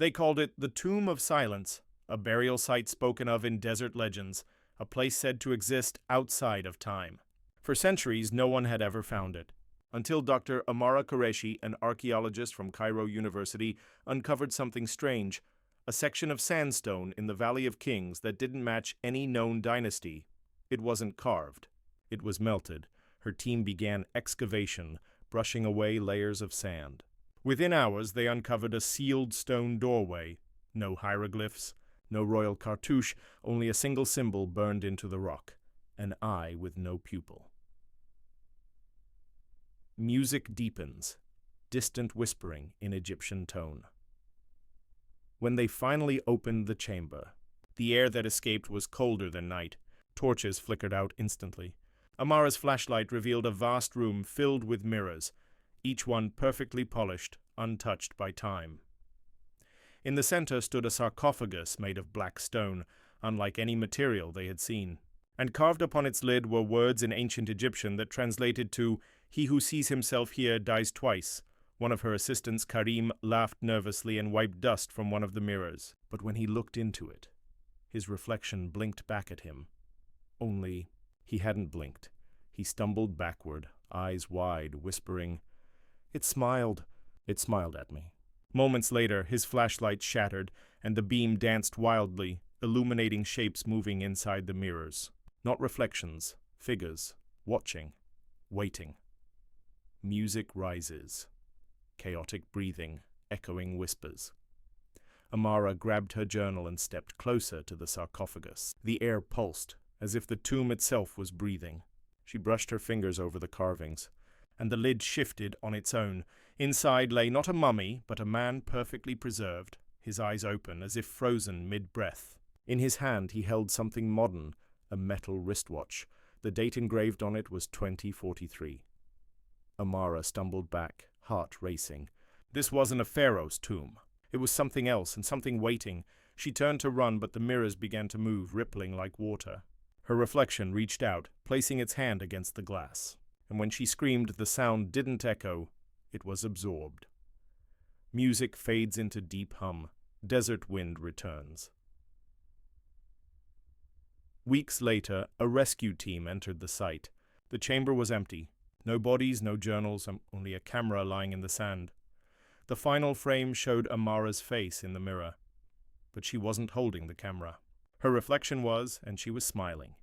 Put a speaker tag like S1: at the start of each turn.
S1: They called it the Tomb of Silence, a burial site spoken of in desert legends, a place said to exist outside of time. For centuries, no one had ever found it, until Dr. Amara Qureshi, an archaeologist from Cairo University, uncovered something strange, a section of sandstone in the Valley of Kings that didn't match any known dynasty. It wasn't carved. It was melted. Her team began excavation, brushing away layers of sand. Within hours, they uncovered a sealed stone doorway. No hieroglyphs, no royal cartouche, only a single symbol burned into the rock, an eye with no pupil. Music deepens, distant whispering in Egyptian tone. When they finally opened the chamber, the air that escaped was colder than night. Torches flickered out instantly. Amara's flashlight revealed a vast room filled with mirrors, each one perfectly polished, untouched by time. In the center stood a sarcophagus made of black stone, unlike any material they had seen. And carved upon its lid were words in ancient Egyptian that translated to, "He who sees himself here dies twice." One of her assistants, Karim, laughed nervously and wiped dust from one of the mirrors. But when he looked into it, his reflection blinked back at him. Only he hadn't blinked. He stumbled backward, eyes wide, whispering, It smiled at me." Moments later, his flashlight shattered, and the beam danced wildly, illuminating shapes moving inside the mirrors. Not reflections, figures, watching, waiting. Music rises. Chaotic breathing, echoing whispers. Amara grabbed her journal and stepped closer to the sarcophagus. The air pulsed, as if the tomb itself was breathing. She brushed her fingers over the carvings, and the lid shifted on its own. Inside lay not a mummy, but a man perfectly preserved, his eyes open, as if frozen mid-breath. In his hand he held something modern, a metal wristwatch. The date engraved on it was 2043. Amara stumbled back, heart racing. This wasn't a pharaoh's tomb. It was something else, and something waiting. She turned to run, but the mirrors began to move, rippling like water. Her reflection reached out, placing its hand against the glass. And when she screamed, the sound didn't echo. It was absorbed. Music fades into deep hum. Desert wind returns. Weeks later, a rescue team entered the site. The chamber was empty. No bodies, no journals, only a camera lying in the sand. The final frame showed Amara's face in the mirror. But she wasn't holding the camera. Her reflection was, and she was smiling.